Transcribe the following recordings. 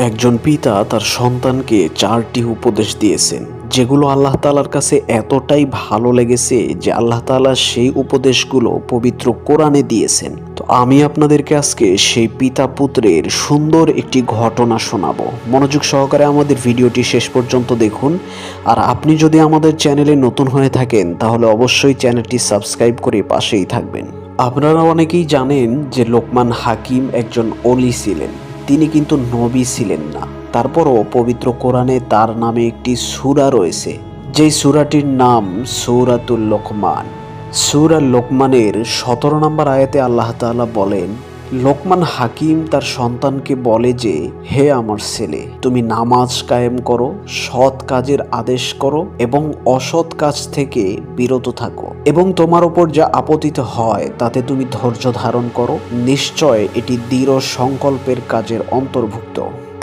একজন পিতা তার সন্তানকে 4টি উপদেশ দিয়েছেন, যেগুলো আল্লাহ তাআলার কাছে এতটাই ভালো লেগেছে যে আল্লাহ তাআলা সেই উপদেশগুলো পবিত্র কোরআনে দিয়েছেন। তো আমি আপনাদেরকে আজকে সেই পিতা পুত্রের সুন্দর একটি ঘটনা শোনাবো। মনোযোগ সহকারে আমাদের ভিডিওটি শেষ পর্যন্ত দেখুন। আর আপনি যদি আমাদের চ্যানেলে নতুন হয়ে থাকেন তাহলে অবশ্যই চ্যানেলটি সাবস্ক্রাইব করে পাশেই থাকবেন। আপনারা অনেকেই জানেন যে লোকমান হাকিম একজন ওলি ছিলেন। তিনি কিন্তু নবী ছিলেন না। তারপরও পবিত্র কোরআনে তার নামে একটি সূরা রয়েছে, যেই সূরাটির নাম সূরাতুল লোকমান। সূরা লোকমানের 17 নম্বর আয়াতে আল্লাহ তাআলা বলেন, লোকমান হাকিম তার সন্তানকে বলে যে, হে আমার ছেলে, তুমি নামাজ কায়েম করো, সৎ কাজের আদেশ করো এবং অসৎ কাজ থেকে বিরত থাকো, এবং তোমার ওপর যা আপতিত হয় তাতে তুমি ধৈর্য ধারণ করো। নিশ্চয় এটি দৃঢ় সংকল্পের কাজের অন্তর্ভুক্ত।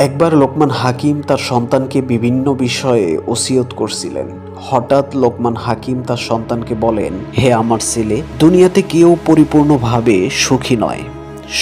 একবার লোকমান হাকিম তার সন্তানকে বিভিন্ন বিষয়ে ওসিয়ত করছিলেন। হঠাৎ লোকমান হাকিম তার সন্তানকে বলেন, হে আমার ছেলে, দুনিয়াতে কেউ পরিপূর্ণভাবে সুখী নয়।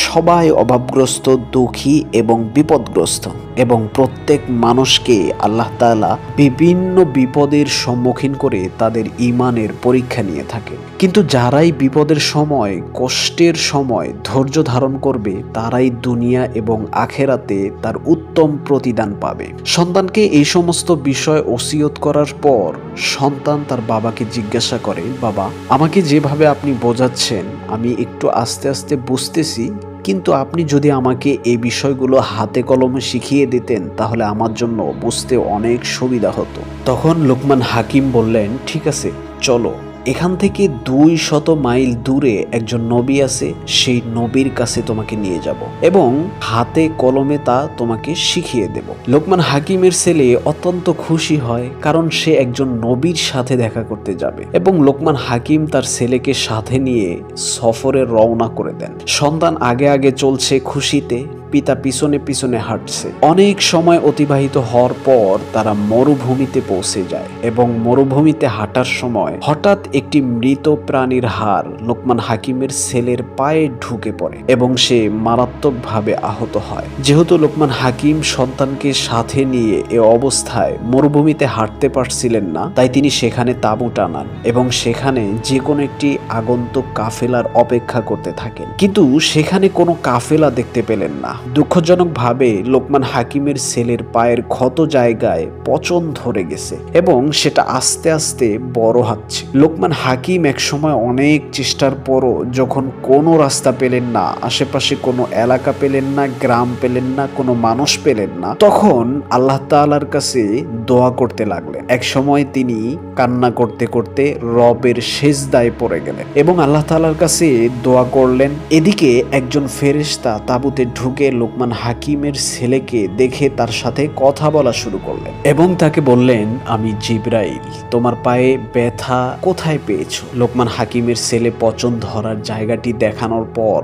সবাই অভাবগ্রস্ত, দুঃখী এবং বিপদগ্রস্ত, এবং প্রত্যেক মানুষকে আল্লাহ তাআলা বিভিন্ন বিপদের সম্মুখীন করে তাদের ঈমানের পরীক্ষা নিয়ে থাকেন। কিন্তু যারাই বিপদের সময়, কষ্টের সময় ধৈর্য ধারণ করবে, তারাই দুনিয়া এবং আখেরাতে তার উত্তম প্রতিদান পাবে। সন্তানকে এই সমস্ত বিষয় ওসিয়ত করার পর সন্তান তার বাবাকে জিজ্ঞাসা করে, বাবা, আমাকে যেভাবে আপনি বোঝাচ্ছেন আমি একটু আস্তে আস্তে বুঝতেছি, কিন্তু আপনি যদি আমাকে এই বিষয়গুলো হাতে কলমে শিখিয়ে দিতেন তাহলে আমার জন্য বুঝতে অনেক সুবিধা হতো। তখন লোকমান হাকিম বললেন, ঠিক আছে, চলো, এখান থেকে 200 মাইল দূরে একজন নবী আছে, সেই নবীর কাছে তোমাকে নিয়ে যাব এবং হাতে কলমে তা তোমাকে শিখিয়ে দেব। লোকমান হাকিমের ছেলে অত্যন্ত খুশি হয়, কারণ সে একজন নবীর সাথে দেখা করতে যাবে। এবং লোকমান হাকিম তার ছেলেকে সাথে নিয়ে সফরে রওনা করে দেন। সন্তান আগে আগে চলছে খুশিতে, পিতা পিছনে পিছনে হাঁটছে। অনেক সময় অতিবাহিত হওয়ার পর তারা মরুভূমিতে পৌঁছে যায়, এবং মরুভূমিতে হাঁটার সময় হঠাৎ একটি মৃত প্রাণীর হাড় লোকমান হাকিমের ছেলের পায়ে ঢুকে পড়ে এবং সে মারাত্মকভাবে আহত হয়। যেহেতু লোকমান হাকিম সন্তানকে সাথে নিয়ে এ অবস্থায় মরুভূমিতে হাঁটতে পারছিলেন না, তাই তিনি সেখানে তাঁবু টানান এবং সেখানে যে কোনো একটি আগন্তুক কাফেলার অপেক্ষা করতে থাকেন। কিন্তু সেখানে কোনো কাফেলা দেখতে পেলেন না। দুঃখজনকভাবে লোকমান হাকিমের ছেলের পায়ের ক্ষত জায়গায় পচন ধরে গেছে এবং সেটা আস্তে আস্তে বড় হচ্ছে। লোকমান হাকিম একসময় অনেক চেষ্টার পরও যখন কোনো রাস্তা পেলেন না, আশেপাশে কোনো এলাকা পেলেন না, গ্রাম পেলেন না, কোনো মানুষ পেলেন না, তখন আল্লাহ তাআলার কাছে দোয়া করতে লাগলেন। এক সময় তিনি কান্না করতে করতে রবের সেজদায় পড়ে গেলেন এবং আল্লাহ তাআলার কাছে দোয়া করলেন। এদিকে একজন ফেরেশতা তাঁবুতে ঢুকে লোকমান হাকিমের ছেলেকে দেখে তার সাথে কথা বলা শুরু করলেন এবং তাকে বললেন, আমি জিবরাইল, তোমার পায়ে ব্যথা কোথায় পেয়েছো? লোকমান হাকিমের ছেলে পচন ধরার জায়গাটি দেখানোর পর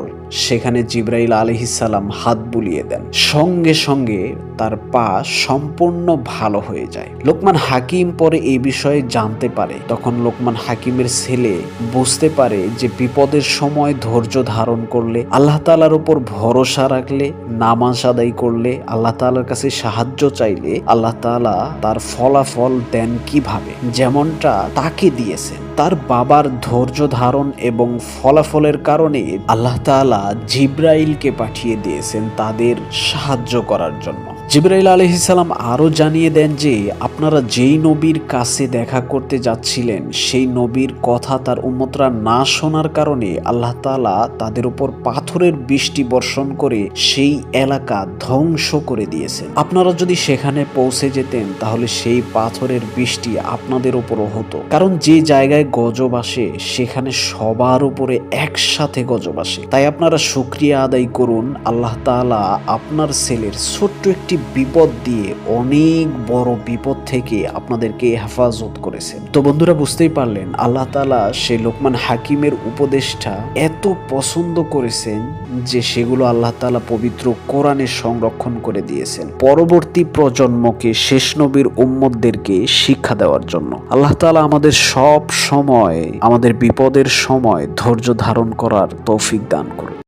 সেখানে জিবরাইল আলাইহিস সালাম হাত বুলিয়ে দেন। সঙ্গে সঙ্গে তার পা সম্পূর্ণ ভালো হয়ে যায়। লোকমান হাকিম পরে এই বিষয়ে জানতে পারে। তখন লোকমান হাকিমের ছেলে বুঝতে পারে যে বিপদের সময় ধৈর্য ধারণ করলে, আল্লাহ তাআলার উপর ভরসা রাখলে, নামাজ আদায় করলে, আল্লাহ তাআলার কাছে সাহায্য চাইলে আল্লাহ তাআলা তার ফলাফল দেন কিভাবে, যেমনটা তাকে দিয়েছেন। তার বাবার ধৈর্য ধারণ এবং ফলাফলের কারণে আল্লাহ তাআলা জিবরাইলকে পাঠিয়ে দিয়েছেন তাদের সাহায্য করার জন্য। জিবরাইল আলাইহিস সালাম আরো জানিয়ে দেন যে আপনারা যেই নবীর কাছে দেখা করতে যাচ্ছিলেন সেই নবীর কথা তার উম্মতরা না শোনার কারণে আল্লাহ তাআলা তাদের উপর পাথরের বৃষ্টি বর্ষণ করে সেই এলাকা ধ্বংস করে দিয়েছেন। আপনারা যদি সেখানে পৌঁছে যেতেন তাহলে সেই পাথরের বৃষ্টি আপনাদের উপরও হতো, কারণ যে জায়গায় গজব আসে সেখানে সবার উপরে একসাথে গজব আসে। তাই আপনারা শুকরিয়া আদায় করুন, আল্লাহ তাআলা আপনার ছেলের ছোট্ট একটি বিপদ দিয়ে অনেক বড় বিপদ থেকে আপনাদেরকে হেফাজত করেছেন। তো বন্ধুরা, বুঝতেই পারলেন আল্লাহ তাআলা সে লোকমান হাকিমের উপদেশটা এত পছন্দ করেছেন যে সেগুলো আল্লাহ তাআলা পবিত্র কোরআনে সংরক্ষণ করে দিয়েছেন পরবর্তী প্রজন্মকে, শেষ নবীর উম্মতদেরকে শিক্ষা দেওয়ার জন্য। আল্লাহ তাআলা আমাদের সব সময়, আমাদের বিপদের সময় ধৈর্য ধারণ করার তৌফিক দান করুন।